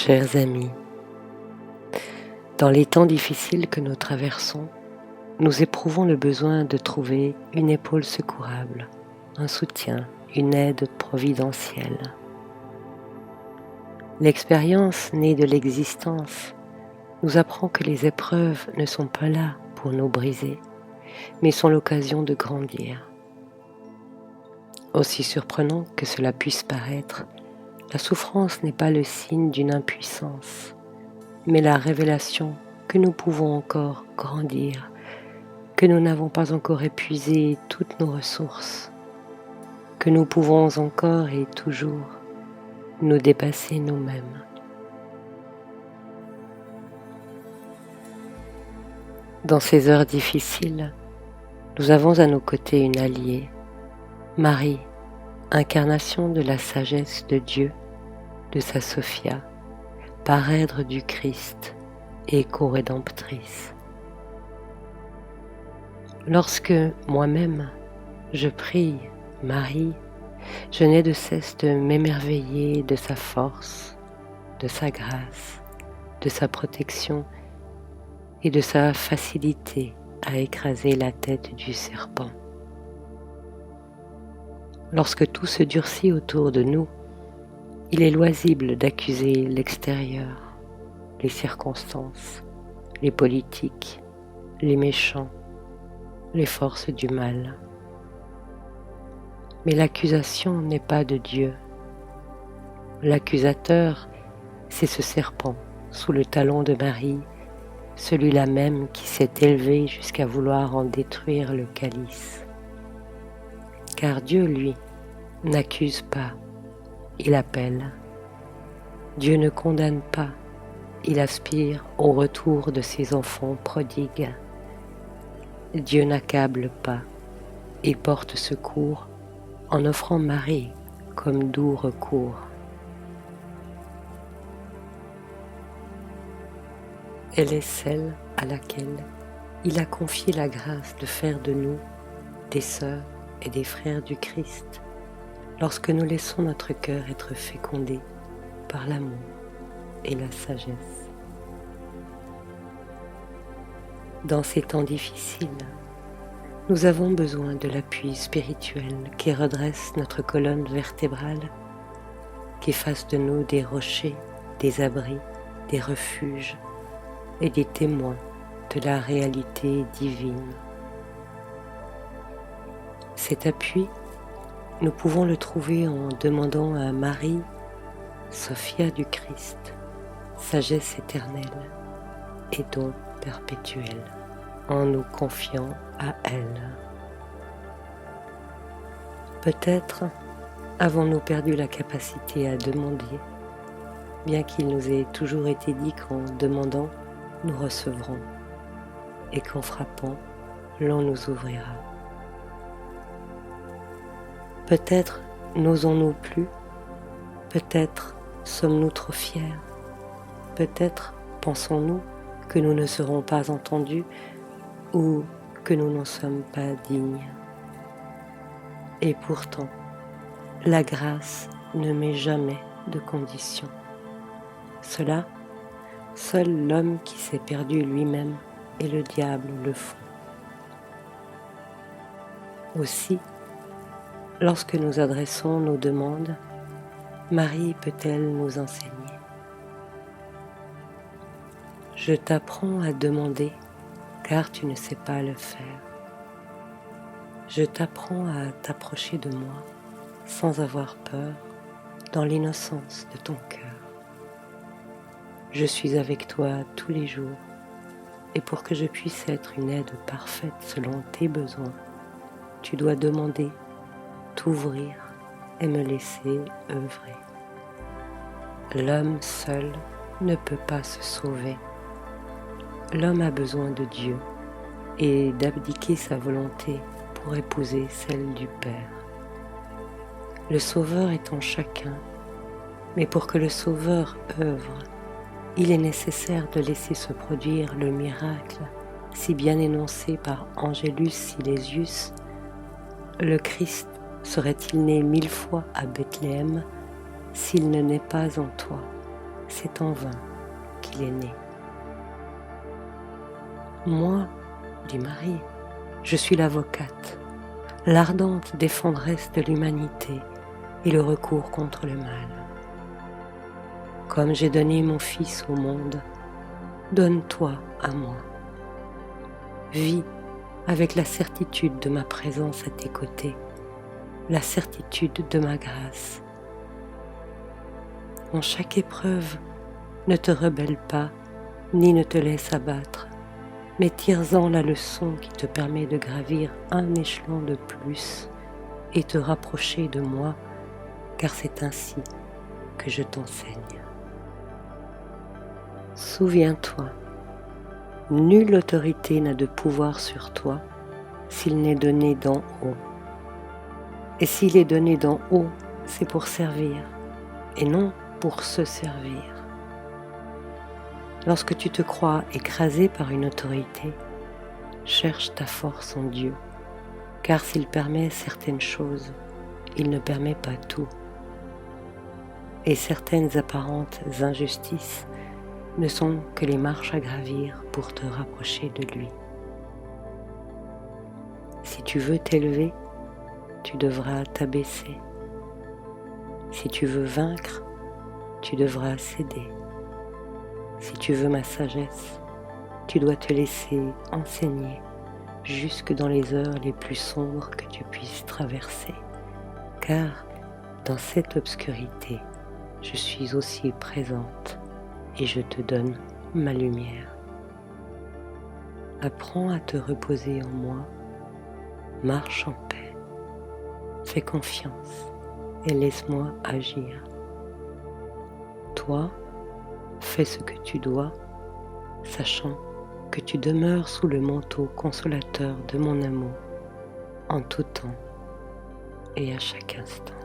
Chers amis, dans les temps difficiles que nous traversons, nous éprouvons le besoin de trouver une épaule secourable, un soutien, une aide providentielle. L'expérience née de l'existence nous apprend que les épreuves ne sont pas là pour nous briser, mais sont l'occasion de grandir. Aussi surprenant que cela puisse paraître, la souffrance n'est pas le signe d'une impuissance, mais la révélation que nous pouvons encore grandir, que nous n'avons pas encore épuisé toutes nos ressources, que nous pouvons encore et toujours nous dépasser nous-mêmes. Dans ces heures difficiles, nous avons à nos côtés une alliée, Marie, incarnation de la sagesse de Dieu, de sa Sophia, parèdre du Christ et co-rédemptrice. Lorsque moi-même je prie Marie, je n'ai de cesse de m'émerveiller de sa force, de sa grâce, de sa protection et de sa facilité à écraser la tête du serpent. Lorsque tout se durcit autour de nous, il est loisible d'accuser l'extérieur, les circonstances, les politiques, les méchants, les forces du mal. Mais l'accusation n'est pas de Dieu. L'accusateur, c'est ce serpent sous le talon de Marie, celui-là même qui s'est élevé jusqu'à vouloir en détruire le calice. Car Dieu, lui, n'accuse pas, il appelle. Dieu ne condamne pas, il aspire au retour de ses enfants prodigues. Dieu n'accable pas, il porte secours en offrant Marie comme doux recours. Elle est celle à laquelle il a confié la grâce de faire de nous des sœurs et des frères du Christ, lorsque nous laissons notre cœur être fécondé par l'amour et la sagesse. Dans ces temps difficiles, nous avons besoin de l'appui spirituel qui redresse notre colonne vertébrale, qui fasse de nous des rochers, des abris, des refuges et des témoins de la réalité divine. Cet appui, nous pouvons le trouver en demandant à Marie, Sophia du Christ, sagesse éternelle et don perpétuel, en nous confiant à elle. Peut-être avons-nous perdu la capacité à demander, bien qu'il nous ait toujours été dit qu'en demandant, nous recevrons, et qu'en frappant, l'on nous ouvrira. Peut-être n'osons-nous plus, peut-être sommes-nous trop fiers, peut-être pensons-nous que nous ne serons pas entendus ou que nous n'en sommes pas dignes. Et pourtant, la grâce ne met jamais de condition. Cela, seul l'homme qui s'est perdu lui-même et le diable le font. Aussi, lorsque nous adressons nos demandes, Marie peut-elle nous enseigner. Je t'apprends à demander, car tu ne sais pas le faire. Je t'apprends à t'approcher de moi sans avoir peur, dans l'innocence de ton cœur. Je suis avec toi tous les jours, et pour que je puisse être une aide parfaite selon tes besoins, tu dois demander, t'ouvrir et me laisser œuvrer. L'homme seul ne peut pas se sauver. L'homme a besoin de Dieu et d'abdiquer sa volonté pour épouser celle du Père. Le Sauveur est en chacun, mais pour que le Sauveur œuvre, il est nécessaire de laisser se produire le miracle, si bien énoncé par Angelus Silesius. Le Christ serait-il né 1000 fois à Bethléem s'il ne naît pas en toi, c'est en vain qu'il est né. Moi, dit Marie, je suis l'avocate, l'ardente défendresse de l'humanité et le recours contre le mal. Comme j'ai donné mon Fils au monde, donne-toi à moi. Vis avec la certitude de ma présence à tes côtés, la certitude de ma grâce. En chaque épreuve, ne te rebelle pas, ni ne te laisse abattre, mais tire-en la leçon qui te permet de gravir un échelon de plus et te rapprocher de moi, car c'est ainsi que je t'enseigne. Souviens-toi, nulle autorité n'a de pouvoir sur toi s'il n'est donné d'en haut. Et s'il est donné d'en haut, c'est pour servir, et non pour se servir. Lorsque tu te crois écrasé par une autorité, cherche ta force en Dieu, car s'il permet certaines choses, il ne permet pas tout. Et certaines apparentes injustices ne sont que les marches à gravir pour te rapprocher de lui. Si tu veux t'élever, tu devras t'abaisser. Si tu veux vaincre, tu devras céder. Si tu veux ma sagesse, tu dois te laisser enseigner jusque dans les heures les plus sombres que tu puisses traverser. Car dans cette obscurité, je suis aussi présente et je te donne ma lumière. Apprends à te reposer en moi, marche en paix. Fais confiance et laisse-moi agir. Toi, fais ce que tu dois, sachant que tu demeures sous le manteau consolateur de mon amour en tout temps et à chaque instant.